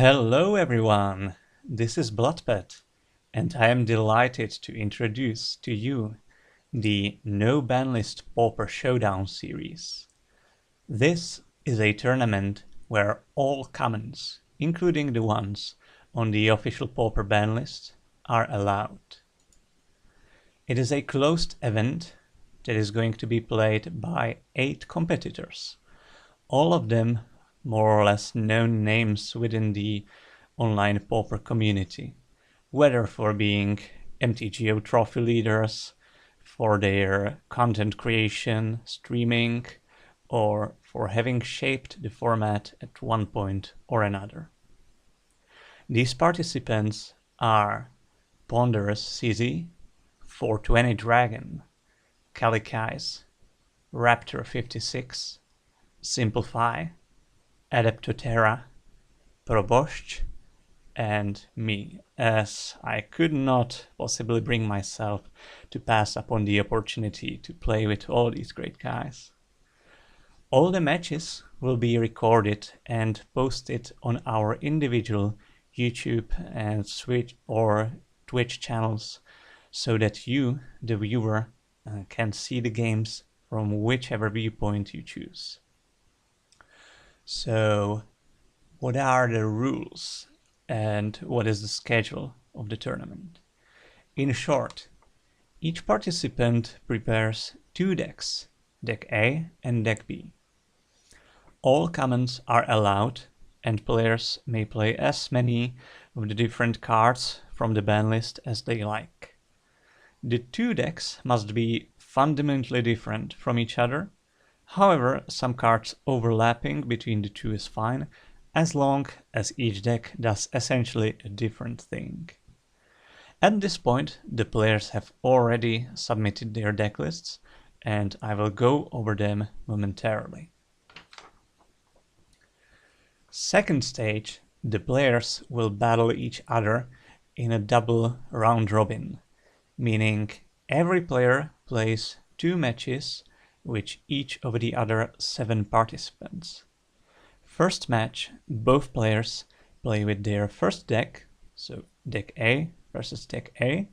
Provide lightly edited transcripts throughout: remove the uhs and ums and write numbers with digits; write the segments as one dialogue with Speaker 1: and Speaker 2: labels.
Speaker 1: Hello everyone, this is Bloodpet, and I am delighted to introduce to you the No Banlist Pauper Showdown series. This is a tournament where all commons, including the ones on the official Pauper banlist, are allowed. It is a closed event that is going to be played by 8 competitors, all of them more or less known names within the online Pauper community, whether for being MTGO trophy leaders, for their content creation, streaming, or for having shaped the format at one point or another. These participants are Ponderous CZ, 420 Dragon, Calicais, Raptor 56, Simplify, Adeptotera, Proboszcz, and me, as I could not possibly bring myself to pass upon the opportunity to play with all these great guys. All the matches will be recorded and posted on our individual YouTube and Switch or Twitch channels, so that you, the viewer, can see the games from whichever viewpoint you choose. So, what are the rules and what is the schedule of the tournament? In short, each participant prepares 2 decks, Deck A and Deck B. All commons are allowed, and players may play as many of the different cards from the ban list as they like. The 2 decks must be fundamentally different from each other. However, some cards overlapping between the 2 is fine, as long as each deck does essentially a different thing. At this point, the players have already submitted their deck lists, and I will go over them momentarily. Second stage, the players will battle each other in a double round robin, meaning every player plays 2 matches with each of the other 7 participants. First match, both players play with their first deck, so Deck A versus Deck A.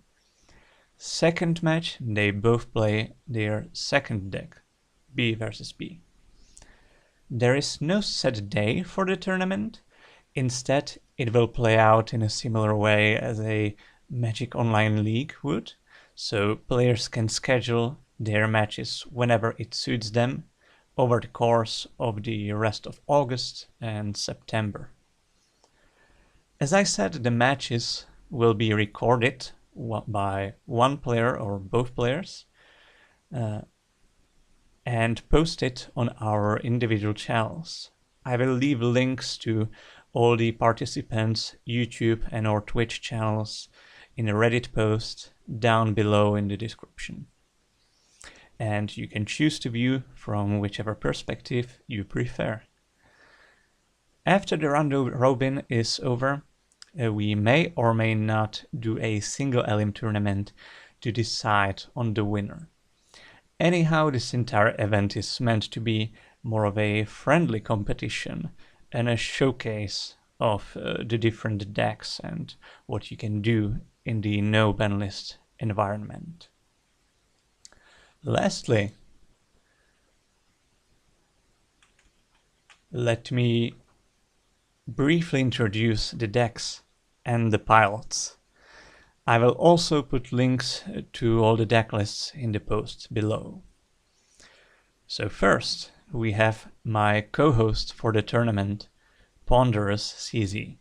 Speaker 1: Second match, they both play their second deck, B versus B. There is no set day for the tournament. Instead, it will play out in a similar way as a Magic Online League would, so players can schedule their matches whenever it suits them over the course of the rest of August and September. As I said, the matches will be recorded by one player or both players and posted on our individual channels. I will leave links to all the participants' YouTube and or Twitch channels in a Reddit post down below in the description. And you can choose to view from whichever perspective you prefer. After the round robin is over, we may or may not do a single elim tournament to decide on the winner. Anyhow, this entire event is meant to be more of a friendly competition and a showcase of the different decks and what you can do in the no ban list environment. Lastly, let me briefly introduce the decks and the pilots. I will also put links to all the deck lists in the post below. So first, we have my co-host for the tournament, Ponderous CZ.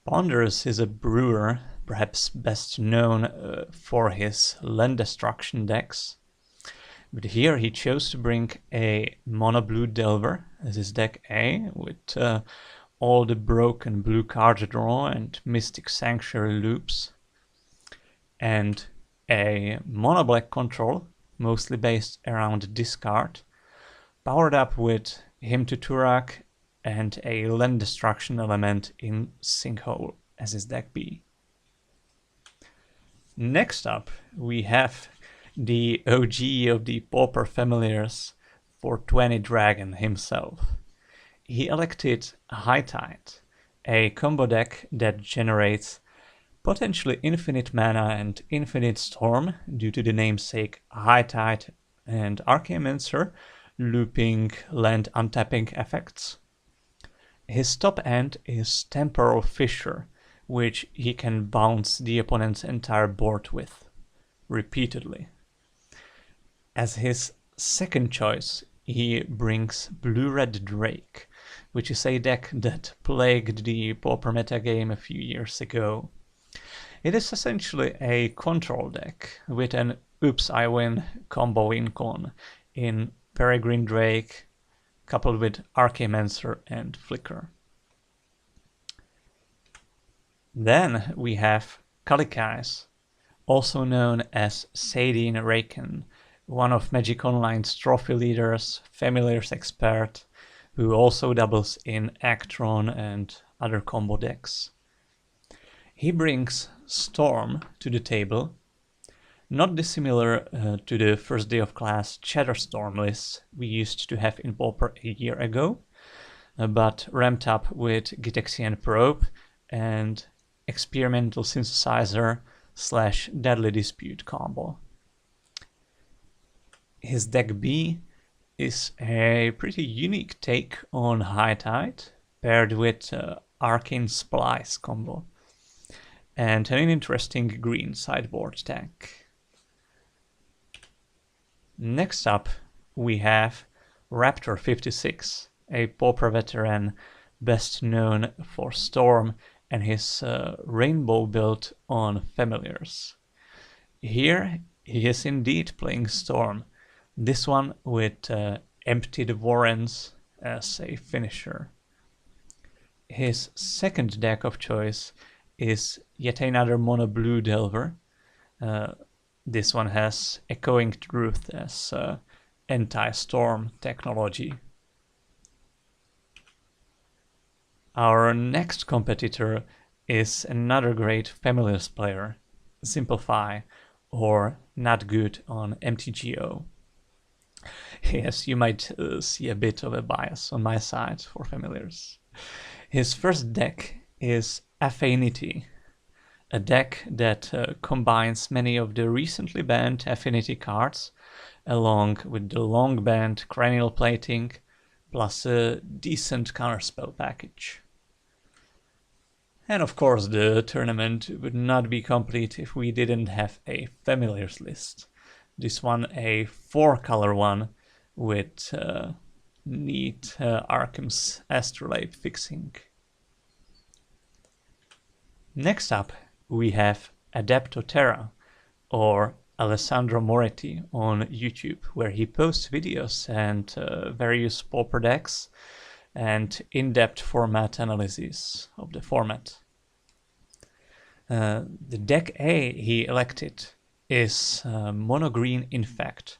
Speaker 1: Ponderous is a brewer, perhaps best known for his land destruction decks. But here he chose to bring a mono blue Delver as his deck A with all the broken blue card draw and Mystic Sanctuary loops, and a mono black control, mostly based around discard, powered up with Hymn to Turak and a land destruction element in Sinkhole as his deck B. Next up, we have the OG of the Pauper familiars, 420 Dragon himself. He elected High Tide a combo deck that generates potentially infinite mana and infinite storm due to the namesake High Tide and Archaeomancer looping land untapping effects. His top end is Temporal Fissure, which he can bounce the opponent's entire board with, repeatedly. As his second choice, he brings Blue-Red Drake, which is a deck that plagued the Pauper metagame a few years ago. It is essentially a control deck with an Oops I Win combo incon in Peregrine Drake, coupled with Archaeomancer and Flicker. Then we have Kalikais, also known as Sadine Raken, one of Magic Online's trophy leaders, Familiars expert, who also doubles in Actron and other combo decks. He brings Storm to the table, not dissimilar to the first day of class Chatterstorm lists we used to have in Pauper a year ago, but ramped up with Gitexian Probe and Experimental Synthesizer / Deadly Dispute combo. His deck B is a pretty unique take on High Tide, paired with Arcane Splice combo, and an interesting green sideboard deck. Next up, we have Raptor 56, a Pauper veteran best known for Storm and his rainbow build on Familiars. Here he is indeed playing Storm, this one with Emptied Warrens as a finisher. His second deck of choice is yet another mono blue Delver. This one has Echoing Truth as anti-storm technology. Our next competitor is another great Familiars player, Simplify, or Not Good on MTGO. Yes, you might see a bit of a bias on my side for Familiars. His first deck is Affinity, a deck that combines many of the recently banned Affinity cards, along with the long banned Cranial Plating, plus a decent counterspell package. And of course the tournament would not be complete if we didn't have a Familiars list. This one a 4-color one with neat Arkham's Astrolabe fixing. Next up we have Adepto Terra, or Alessandro Moretti on YouTube, where he posts videos and various Pauper decks and in-depth format analysis of the format. The deck A he elected is Mono Green Infect,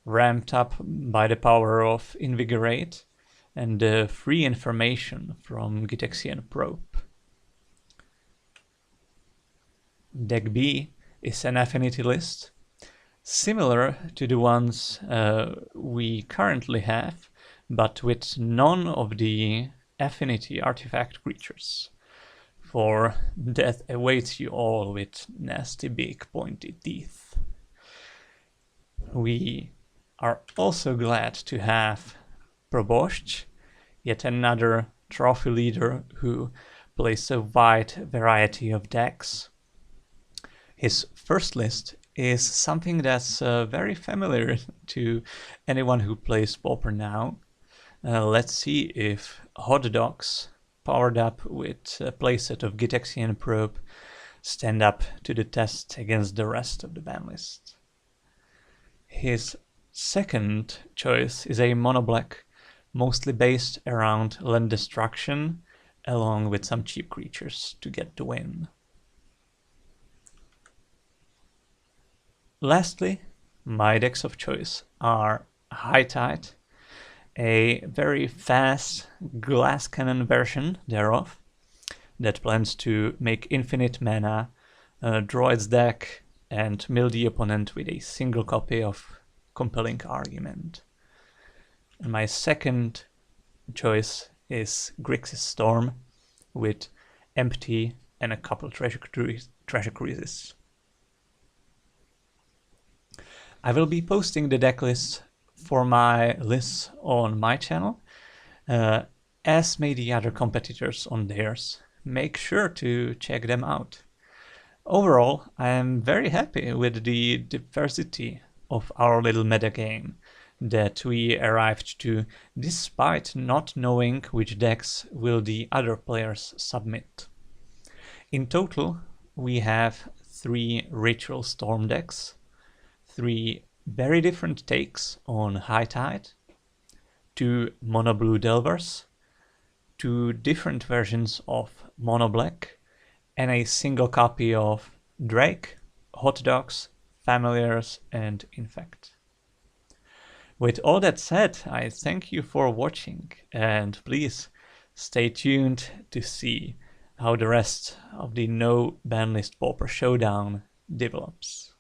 Speaker 1: ramped up by the power of Invigorate and the free information from Gitexian Probe. Deck B is an Affinity list, similar to the ones we currently have, but with none of the Affinity artifact creatures, for death awaits you all with nasty big pointed teeth. We are also glad to have Proboszcz, yet another trophy leader who plays a wide variety of decks. His first list is something that's very familiar to anyone who plays Pauper now. Let's see if Hot Dogs, powered up with a playset of Gitexian Probe, stand up to the test against the rest of the banlist. His second choice is a mono-black, mostly based around land destruction, along with some cheap creatures to get the win. Lastly, my decks of choice are High Tide, a very fast glass cannon version thereof that plans to make infinite mana, draw its deck, and mill the opponent with a single copy of Compelling Argument. And my second choice is Grixis Storm, with empty, and a couple treasure cruises. I will be posting the deck lists for my lists on my channel, as may the other competitors on theirs. Make sure to check them out. Overall, I am very happy with the diversity of our little metagame that we arrived to, despite not knowing which decks will the other players submit. In total, we have 3 Ritual Storm decks, 3 very different takes on High Tide, 2 Mono Blue Delvers, 2 different versions of Mono Black, and a single copy of Drake, Hot Dogs, Familiars, and Infect. With all that said, I thank you for watching, and please stay tuned to see how the rest of the No Banlist Pauper Showdown develops.